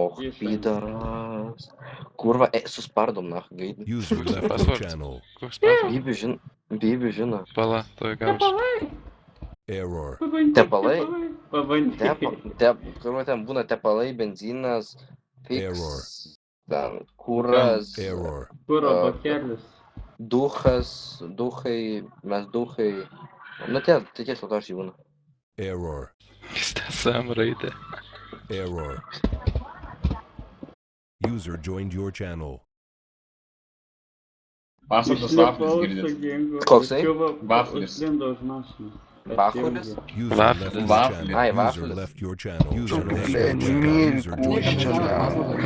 Och, pidaras. Kurva, suspardom, na, gaidį. User left your Password. channel. Koks pasas? Bibi žino. Pala, tuoj gausiu. Error. Tepalai? Pabandykit. Kurva, ten būna tepalai, benzinas, Error. fiks, ten, kuras, Error. Kuro bakelis. duchai, mes duchai. Nu, tai tiek slatošiai būna. Error. Stesam raidė. Error. User joined your channel. Pasakas vaflis girdit. Koksai? Vaflis. Užlindo už mašinos. Bachulis? User Waffles. left your Waffles. channel. Ai, User waffles. left your channel. User left your Блядь, channel. миль, User joined your channel.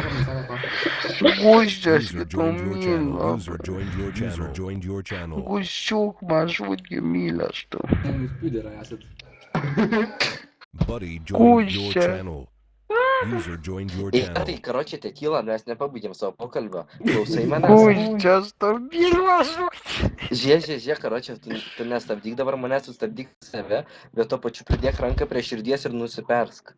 Гуся, User joined your channel. User joined your channel. User joined your channel. Гусюк, маршрутки миля, что? Buddy joined your Гуся. channel. User joined your Tai, channel. karoči, tekila, mes nepabaigėm savo pokalbio. Klausai manęs? Гуся, стабиль маршрутки. Žiūrėk, karoči, tu nestabdyk dabar manęs, tu stabdyk save, bet to pačiu pridėk ranką prie širdies ir nusipersk.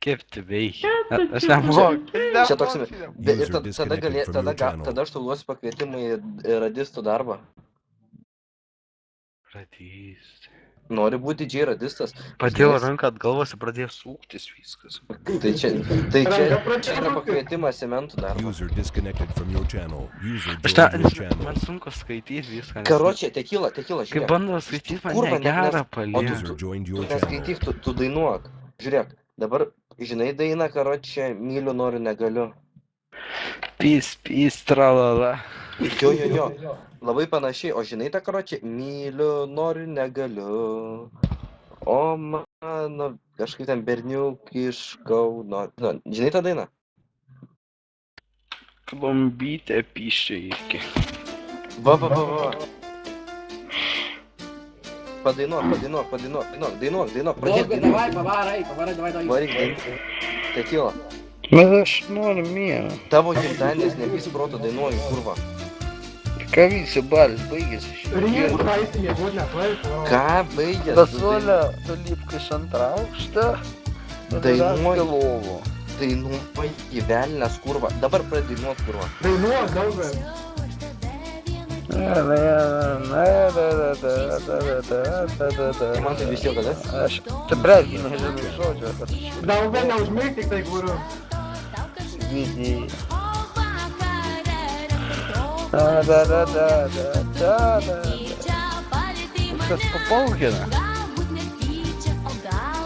Kaip tai veikia? Aš nemoku. Čia toks... Ir User tada disconnected from your channel. tada aš tau duosiu pakvietimą į radistų darbą. Radys. Nori būti didžiai radistas? Padėjau ranką atgalvos ir pradėjo sūktis viskas. Tai čia yra pakvietimas cementų darbą. User disconnected from your channel. User Aš joined your ten, man channel. sunku skaityti viską. nes- Karoči, tekila, Kai žiūrėk. bandau skaityti, man Kurva, negerą nes- palieka. User joined Tu your channel. neskaityk, tu dainuok. Žiūrėk, dabar, žinai dainą, karoči, myliu, noriu, negaliu. Pys, tralala. Jo. Labai panašiai, o žinai tą karočią, myliu, noriu, negaliu. O mano, kažkaip ten berniuk iš Kauno. Žinai tą dainą? Klombytė pyščia irgi. Va. Padainuok, pradėk dainuok. Pavarai, davai. Varyk dainuok. Tekila. Bet aš noriu mėną. Tavo gimtadienis nepys proto dainuoju, kurva. Kavyse balis baigėsi. Ką baigęs? Pasuolė, tu lipk iš antrą aukštą. Dainuoji. Lovų. Dainuoji gyvenęs, kurva. Dabar pradainuot, kurva. Man tai vis tiek, kada? Aš, čia bretgi nežinau žodžio, kad vidį. Viskas papaugina.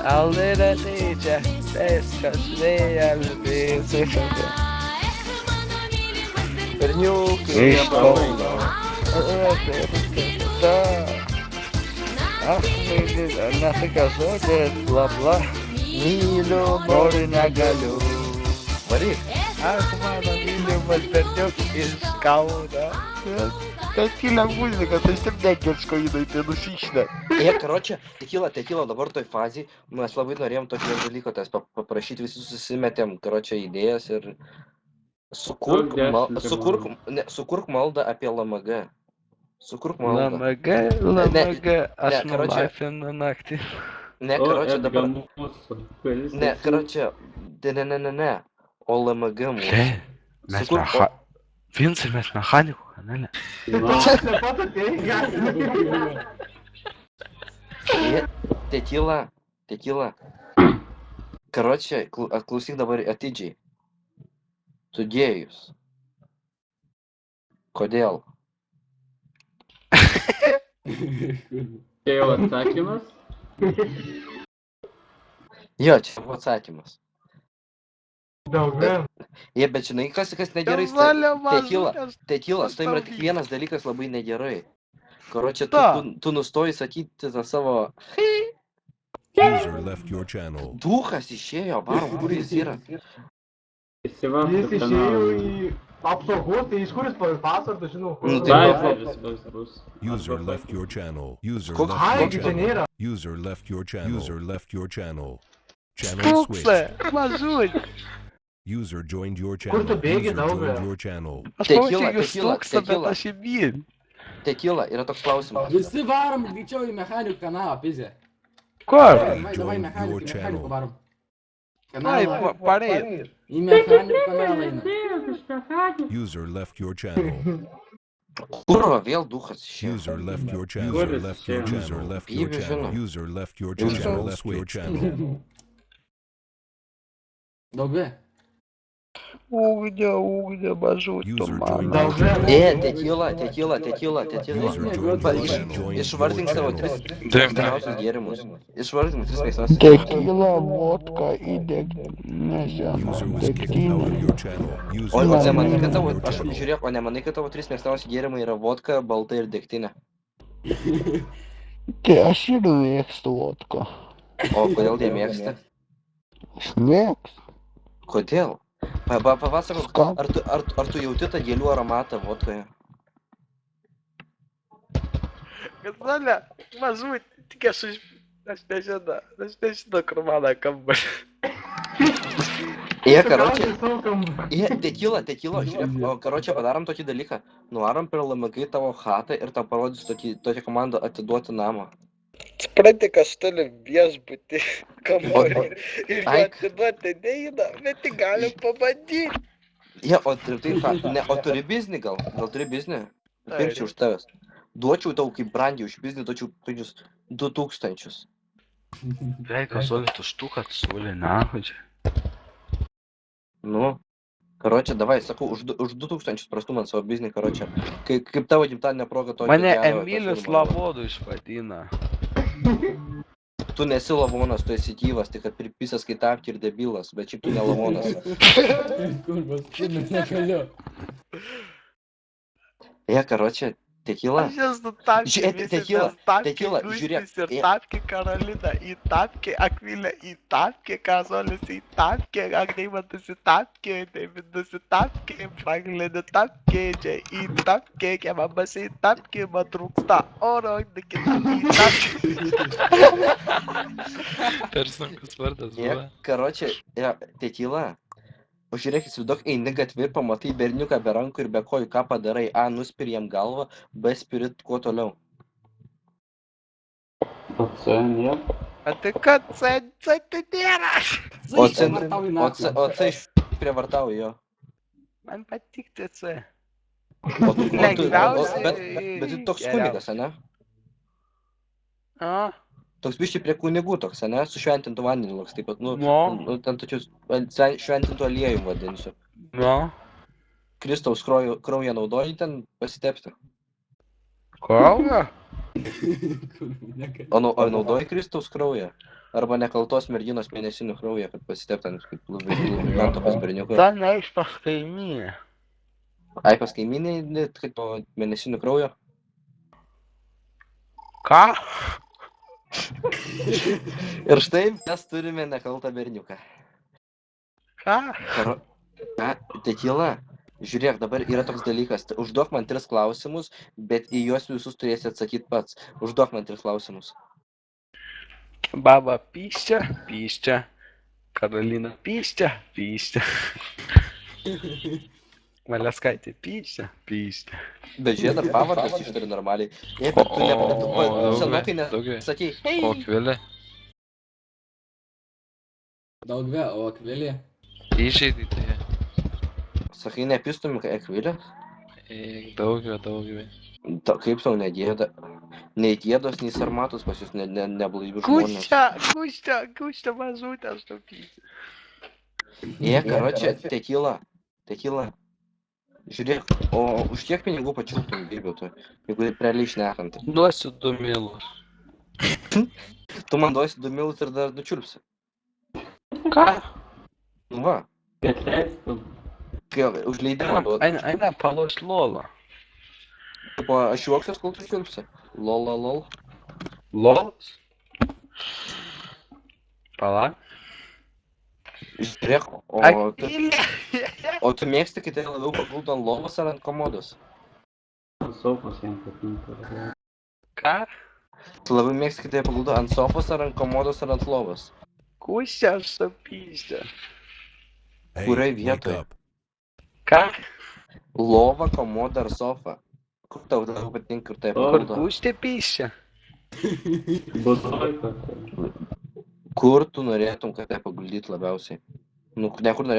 Aldera tyčia, viskas vėjas, viskas. Berniukai iš Kauno. Aš nesakau žodžiais, bla bla. Myliu, Noriu, negaliu. Varyk. Aš mano mylimas berniukas iš Kauno. Tai tylia muzika, tai taip negerško jinai, tai nusišnė. Karoči, tekila dabar toj fazėj, mes labai norėjom tokio dalyko, tas paprašyti, visi susimetėm, karoči, idėjas ir sukurk maldą apie LMG. Sukurk maldą. LMG, aš ne, karoči. nulaifinu naktį. Ne, karoči, dabar... Ne, karoči, ne, o LMG mūsų. Mes Sukurk- Vincai, mes mechanikų kanale. Tekila. Karoči, klausyk dabar atidžiai. Tu gėjus. Kodėl? Čia jau atsakymas. Jo, čia buvo atsakymas. Bet žinai, kas negerai, tekila, su tavim yra tik vienas dalykas labai negerai. Karoči, tu nustoji sakyti tą savo... User left your channel. Duchas išėjo, varom, kur jis yra. Įsivaptų kanalą. Apsaugos, tai iš kur jis pasvardą, žinau. Nu, tai Taip, bus. User left your channel. User Koks- left your Ai, čia channel. nėra. User left your channel. User left your channel. Channel switch. Spūksle, mažuj. User joined your channel. tu bėgi, User Daugavai? joined your channel. Aš Tekila, pamačiau, jūs tekila, stūksta, bet tekila. aš įmyn. Tekila, yra toks klausimas. Visi varom greičiau į mechanikų kanalą, pizė. Kur? Davai Join your mechanikų channel. varom. Ai, Kanalą. pareik. Į mechanikų kanalą eina. User left your channel. Kurva, vėl duhas išėjo. User left your channel. User Left your channel. channel. Left your User channel. channel. User left your User channel. channel Left your switch. channel. Daugvė. Ugnia, mažutė User man. joined your Daugvė. channel. Tekila. User Pa, joined your channel. išvardink savo tris Taip, mėgstamiausius gėrimus. Išvardink tris mėgstamiausius Tekila, vodka, įdėk, nežinau, User was kicked out of your channel. User O was nemanai, kicked kad tavo, out of your aš channel. žiūrėk, o nemanai, kad tavo trys mėgstamiausi gėrimai yra vodka, balta ir degtinė? Tai aš ir mėgstu vodką. O kodėl jie mėgsta? Aš mėgstu. Kodėl? Papasakok, Skau. ar tu jauti tą gėlių aromatą vodkoje? Gazalė, mažutė, tik aš nežinau, kur mano kambarį. Karočią, Savo kambarį. tekila, žiūrėk, o karočią padarom tokį dalyką. Nuvarom per LMG tavo chatą ir tau parodys tokią komandą atiduoti namą. Supranti, kad aš turiu viešbutį kambarį ir Ai. atiduoti neina, bet tik galim pabandyti. O turi biznį gal? Gal turi biznį? Pirkčiau už tavęs. Duočiau tau kaip brandį už biznį, duočiau tokius 2000. Veika, solė, tu štuką, solė, na, čia. Nu, karočią, davai, sakau, už 2000 prastu man savo biznį, karočią. Kaip tavo gimtadienio proga tokį Mane gerą Emilis pasiūlymą. Lavodu išvadina. Tu nesi lavonas, tu esi gyvas, tik kad pripisas kai tapki ir debilas, bet šiaip tu ne lavonas. Kurva, šiandien negaliu. Karočią, tekila. Aš esu tapkė, Žiūrėk, visi tekila, mes tapkė, tekila, Gustis žiūrėk, ir tapkė Karolina, į tapkė Akvilę, į tapkė Kazolis, į tapkė Agneimantas, į tapkė Deividas, į tapkė Franklin, į tapkė čia, į tapkė Kebabas, į tapkė man trūksta oro, kita, į tapkė. Per sunkus vardas buvo. Karočią, tekila. O žiūrėk, įsivaizduok, eini gatvį ir pamatai berniuką be rankų ir be kojų, ką padarai? A, nuspiri jam galvą, B, spirit kuo toliau. O C nieko. A tai kad tai nėra. O C Išprievartauji naktį. išprievartauja jo. Man patikti C. Lengviausiai. Bet tu toks kunigas, ane? A? Toks biškai prie kunigų toks, ane? Su šventintu vandeniu loks, taip pat, No. ten tokius šventintų aliejų vadinsiu. No. Kristaus kraują naudoji ten pasitepti. Kraują? O naudoji Kristaus kraują? Arba nekaltos merginos mėnesinių kraują, kad pasitepti ant kaip lubrikanto pas berniuką. Ta ne iš pas kaimynę. Ai, pas kaimynai, kaip po mėnesinių kraujo? Ką? Ir štai mes turime nekaltą berniuką. Ką? Tekila, žiūrėk, dabar yra toks dalykas. Užduok man 3 klausimus, bet į juos visus turėsi atsakyti pats. Užduok man 3 klausimus. Baba pyščia. Karolina pyščia. Maleskaitė pyščia. Bet žiūrėk, dar pavardas ištari normaliai. Bet tu senokai nesakei. O Akvilė? Daugvė, o Akvilė? Įžeidai tai. Sakai, nepistum Akvilę? Daugvė. Kaip tau negėda? Nei gėdos, nei sarmatos pas jūs neblaivių žmonės. Kuščia mažutė aš topysiu. Karočią, tekila. Žiūrėk, o už kiek pinigų pačiūtum dirbėtų, jeigu realiai šnekant? Duosiu 2 milus. Tu man duosi 2 milus ir dar nučiulpsi. Ką? Nu va, Bet leistum. kai už leidimą duodu. Eina paloš lolą. Tipo, aš juoksiuos, kol tu čiulpsi. Lol. Lolas? Pala? Žiūrėk, Akvilė! o tu mėgsti, kai tai labiau paguldo ant lovos ar ant komodos? Ant sofos jam patinka. Ką? Tu labiau mėgsti, kai tai paguldo ant sofos ar ant komodos ar ant lovos? Kuščia aš topysiu. Hey, Kurioj wake vietoj? up. Ką? Lova, komoda ar sofa? Kur tau labiau patinka, kur tai Kur paguldo? kuščia pyščia? Bus laikas. Kur tu norėtum, kad tave paguldyt labiausiai? Nu, nekur norėtum.